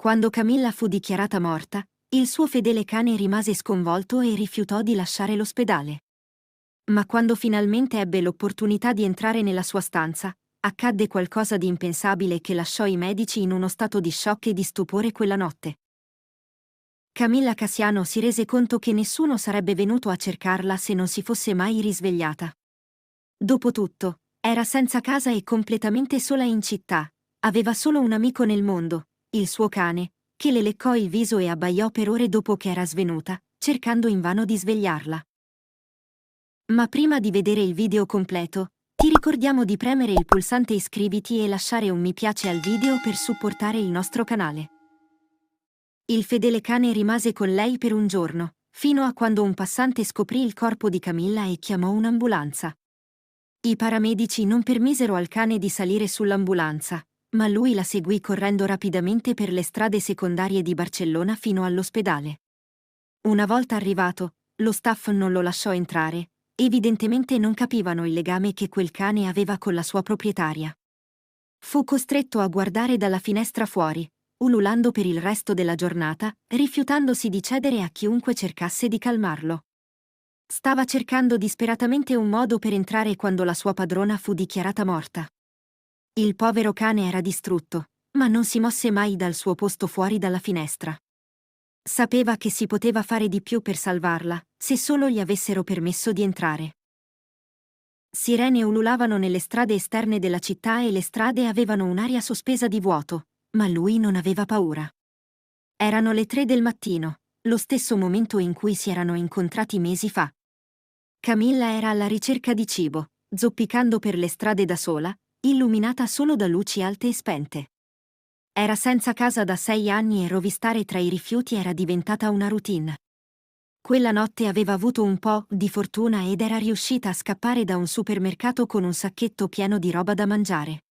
Quando Camilla fu dichiarata morta, il suo fedele cane rimase sconvolto e rifiutò di lasciare l'ospedale. Ma quando finalmente ebbe l'opportunità di entrare nella sua stanza, accadde qualcosa di impensabile che lasciò i medici in uno stato di shock e di stupore quella notte. Camilla Cassiano si rese conto che nessuno sarebbe venuto a cercarla se non si fosse mai risvegliata. Dopotutto, era senza casa e completamente sola in città, aveva solo un amico nel mondo, il suo cane, che le leccò il viso e abbaiò per ore dopo che era svenuta, cercando invano di svegliarla. Ma prima di vedere il video completo, ti ricordiamo di premere il pulsante iscriviti e lasciare un mi piace al video per supportare il nostro canale. Il fedele cane rimase con lei per un giorno, fino a quando un passante scoprì il corpo di Camilla e chiamò un'ambulanza. I paramedici non permisero al cane di salire sull'ambulanza, ma lui la seguì correndo rapidamente per le strade secondarie di Barcellona fino all'ospedale. Una volta arrivato, lo staff non lo lasciò entrare. Evidentemente non capivano il legame che quel cane aveva con la sua proprietaria. Fu costretto a guardare dalla finestra fuori, ululando per il resto della giornata, rifiutandosi di cedere a chiunque cercasse di calmarlo. Stava cercando disperatamente un modo per entrare quando la sua padrona fu dichiarata morta. Il povero cane era distrutto, ma non si mosse mai dal suo posto fuori dalla finestra. Sapeva che si poteva fare di più per salvarla, se solo gli avessero permesso di entrare. Sirene ululavano nelle strade esterne della città e le strade avevano un'aria sospesa di vuoto, ma lui non aveva paura. Erano le 3 del mattino, lo stesso momento in cui si erano incontrati mesi fa. Camilla era alla ricerca di cibo, zoppicando per le strade da sola, illuminata solo da luci alte e spente. Era senza casa da 6 anni e rovistare tra i rifiuti era diventata una routine. Quella notte aveva avuto un po' di fortuna ed era riuscita a scappare da un supermercato con un sacchetto pieno di roba da mangiare.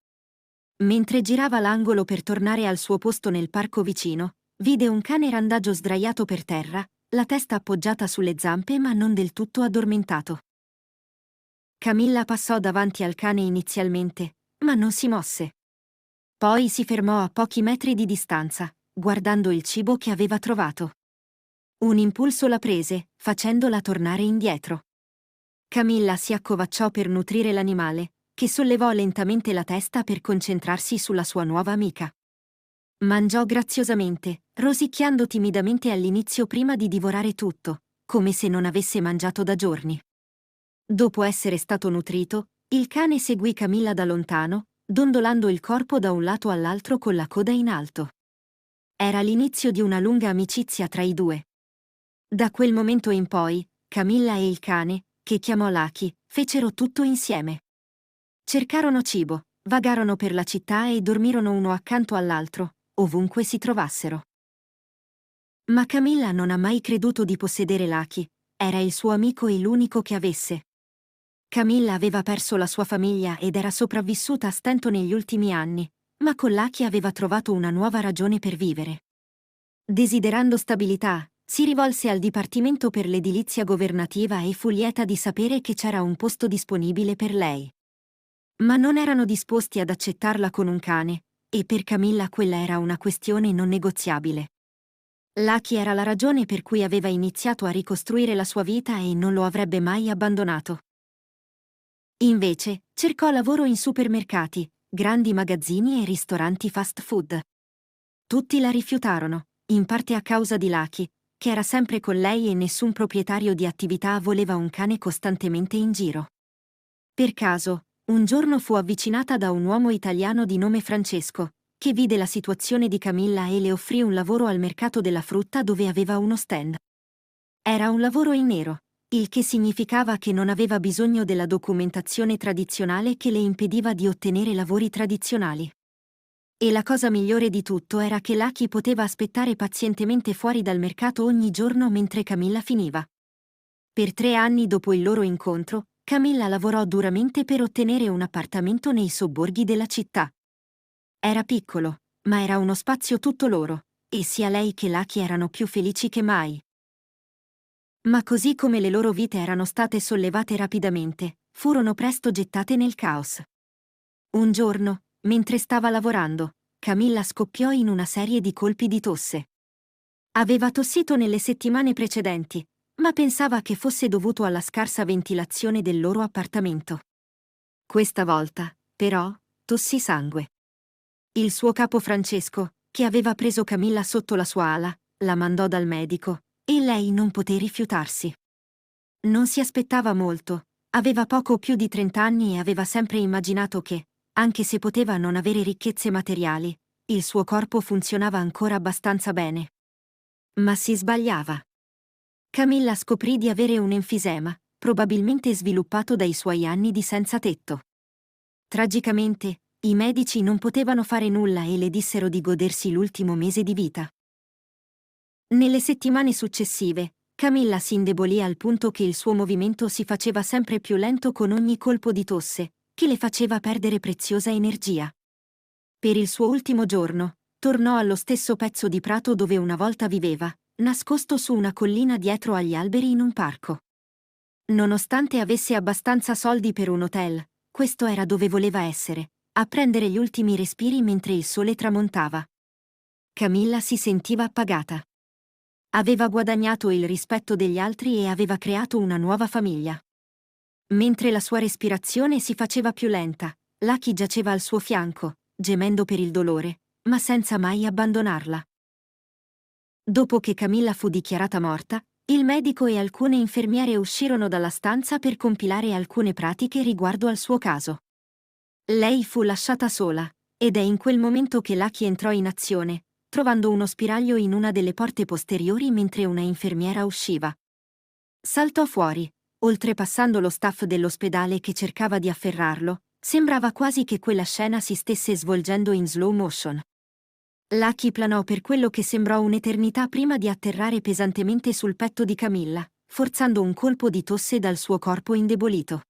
Mentre girava l'angolo per tornare al suo posto nel parco vicino, vide un cane randagio sdraiato per terra, la testa appoggiata sulle zampe ma non del tutto addormentato. Camilla passò davanti al cane inizialmente, ma non si mosse. Poi si fermò a pochi metri di distanza, guardando il cibo che aveva trovato. Un impulso la prese, facendola tornare indietro. Camilla si accovacciò per nutrire l'animale, che sollevò lentamente la testa per concentrarsi sulla sua nuova amica. Mangiò graziosamente, rosicchiando timidamente all'inizio prima di divorare tutto, come se non avesse mangiato da giorni. Dopo essere stato nutrito, il cane seguì Camilla da lontano, dondolando il corpo da un lato all'altro con la coda in alto. Era l'inizio di una lunga amicizia tra i due. Da quel momento in poi, Camilla e il cane, che chiamò Lucky, fecero tutto insieme. Cercarono cibo, vagarono per la città e dormirono uno accanto all'altro, ovunque si trovassero. Ma Camilla non ha mai creduto di possedere Lucky, era il suo amico e l'unico che avesse. Camilla aveva perso la sua famiglia ed era sopravvissuta a stento negli ultimi anni, ma con Lucky aveva trovato una nuova ragione per vivere. Desiderando stabilità, si rivolse al Dipartimento per l'edilizia governativa e fu lieta di sapere che c'era un posto disponibile per lei. Ma non erano disposti ad accettarla con un cane, e per Camilla quella era una questione non negoziabile. Lucky era la ragione per cui aveva iniziato a ricostruire la sua vita e non lo avrebbe mai abbandonato. Invece, cercò lavoro in supermercati, grandi magazzini e ristoranti fast food. Tutti la rifiutarono, in parte a causa di Lucky, che era sempre con lei e nessun proprietario di attività voleva un cane costantemente in giro. Per caso, un giorno fu avvicinata da un uomo italiano di nome Francesco, che vide la situazione di Camilla e le offrì un lavoro al mercato della frutta dove aveva uno stand. Era un lavoro in nero, il che significava che non aveva bisogno della documentazione tradizionale che le impediva di ottenere lavori tradizionali. E la cosa migliore di tutto era che Lucky poteva aspettare pazientemente fuori dal mercato ogni giorno mentre Camilla finiva. Per 3 anni dopo il loro incontro, Camilla lavorò duramente per ottenere un appartamento nei sobborghi della città. Era piccolo, ma era uno spazio tutto loro, e sia lei che Lucky erano più felici che mai. Ma così come le loro vite erano state sollevate rapidamente, furono presto gettate nel caos. Un giorno, mentre stava lavorando, Camilla scoppiò in una serie di colpi di tosse. Aveva tossito nelle settimane precedenti, ma pensava che fosse dovuto alla scarsa ventilazione del loro appartamento. Questa volta, però, tossì sangue. Il suo capo Francesco, che aveva preso Camilla sotto la sua ala, la mandò dal medico, e lei non poté rifiutarsi. Non si aspettava molto, aveva poco più di 30 anni e aveva sempre immaginato che, anche se poteva non avere ricchezze materiali, il suo corpo funzionava ancora abbastanza bene. Ma si sbagliava. Camilla scoprì di avere un enfisema, probabilmente sviluppato dai suoi anni di senza tetto. Tragicamente, i medici non potevano fare nulla e le dissero di godersi l'ultimo mese di vita. Nelle settimane successive, Camilla si indebolì al punto che il suo movimento si faceva sempre più lento con ogni colpo di tosse, che le faceva perdere preziosa energia. Per il suo ultimo giorno, tornò allo stesso pezzo di prato dove una volta viveva, nascosto su una collina dietro agli alberi in un parco. Nonostante avesse abbastanza soldi per un hotel, questo era dove voleva essere, a prendere gli ultimi respiri mentre il sole tramontava. Camilla si sentiva appagata. Aveva guadagnato il rispetto degli altri e aveva creato una nuova famiglia. Mentre la sua respirazione si faceva più lenta, Lucky giaceva al suo fianco, gemendo per il dolore, ma senza mai abbandonarla. Dopo che Camilla fu dichiarata morta, il medico e alcune infermiere uscirono dalla stanza per compilare alcune pratiche riguardo al suo caso. Lei fu lasciata sola, ed è in quel momento che Lucky entrò in azione, trovando uno spiraglio in una delle porte posteriori mentre una infermiera usciva. Saltò fuori, oltrepassando lo staff dell'ospedale che cercava di afferrarlo, sembrava quasi che quella scena si stesse svolgendo in slow motion. Lucky planò per quello che sembrò un'eternità prima di atterrare pesantemente sul petto di Camilla, forzando un colpo di tosse dal suo corpo indebolito.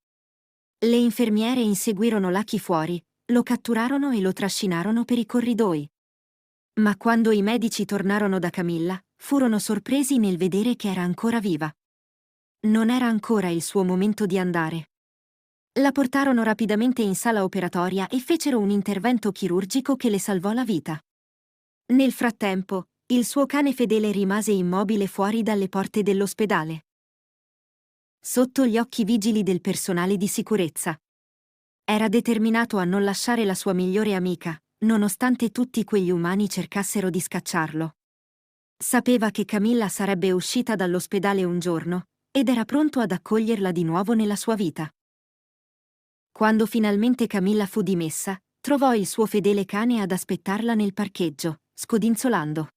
Le infermiere inseguirono Lucky fuori, lo catturarono e lo trascinarono per i corridoi. Ma quando i medici tornarono da Camilla, furono sorpresi nel vedere che era ancora viva. Non era ancora il suo momento di andare. La portarono rapidamente in sala operatoria e fecero un intervento chirurgico che le salvò la vita. Nel frattempo, il suo cane fedele rimase immobile fuori dalle porte dell'ospedale. Sotto gli occhi vigili del personale di sicurezza. Era determinato a non lasciare la sua migliore amica, nonostante tutti quegli umani cercassero di scacciarlo. Sapeva che Camilla sarebbe uscita dall'ospedale un giorno, ed era pronto ad accoglierla di nuovo nella sua vita. Quando finalmente Camilla fu dimessa, trovò il suo fedele cane ad aspettarla nel parcheggio, scodinzolando.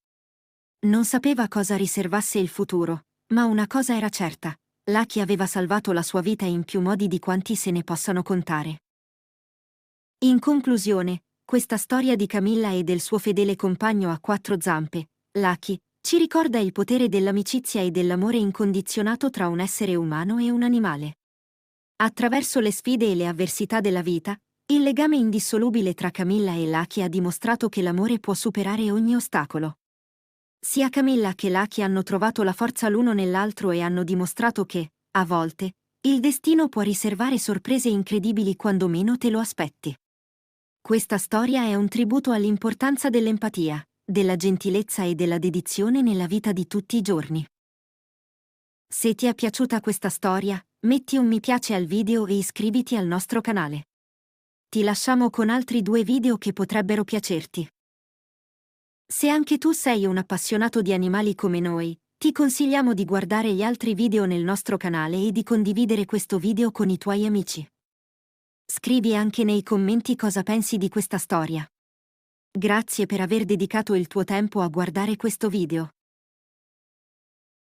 Non sapeva cosa riservasse il futuro, ma una cosa era certa: Lucky aveva salvato la sua vita in più modi di quanti se ne possano contare. In conclusione, questa storia di Camilla e del suo fedele compagno a quattro zampe, Lucky, ci ricorda il potere dell'amicizia e dell'amore incondizionato tra un essere umano e un animale. Attraverso le sfide e le avversità della vita, il legame indissolubile tra Camilla e Lucky ha dimostrato che l'amore può superare ogni ostacolo. Sia Camilla che Lucky hanno trovato la forza l'uno nell'altro e hanno dimostrato che, a volte, il destino può riservare sorprese incredibili quando meno te lo aspetti. Questa storia è un tributo all'importanza dell'empatia, della gentilezza e della dedizione nella vita di tutti i giorni. Se ti è piaciuta questa storia, metti un mi piace al video e iscriviti al nostro canale. Ti lasciamo con altri 2 video che potrebbero piacerti. Se anche tu sei un appassionato di animali come noi, ti consigliamo di guardare gli altri video nel nostro canale e di condividere questo video con i tuoi amici. Scrivi anche nei commenti cosa pensi di questa storia. Grazie per aver dedicato il tuo tempo a guardare questo video.